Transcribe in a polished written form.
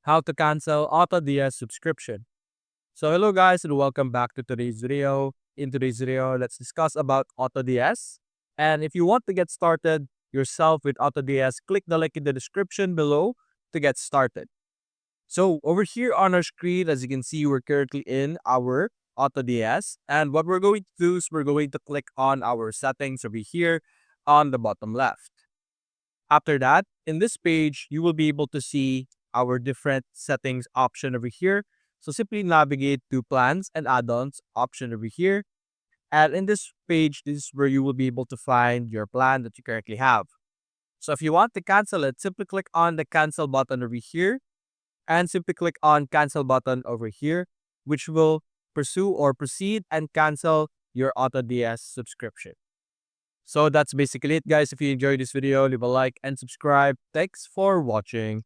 how to cancel AutoDS subscription. So hello guys and welcome back to today's video. In today's video, let's discuss about AutoDS. And if you want to get started yourself with AutoDS, click the link in the description below to get started. So over here on our screen, as you can see, we're currently in our AutoDS. And what we're going to do is we're going to click on our settings over here on the bottom left. After that, in this page, you will be able to see our different settings option over here. So simply navigate to plans and add-ons option over here. And in this page, this is where you will be able to find your plan that you currently have. So if you want to cancel it, simply click on the cancel button over here and simply click on cancel button over here, which will pursue or proceed and cancel your AutoDS subscription. So that's basically it guys. If you enjoyed this video, leave a like and subscribe. Thanks for watching.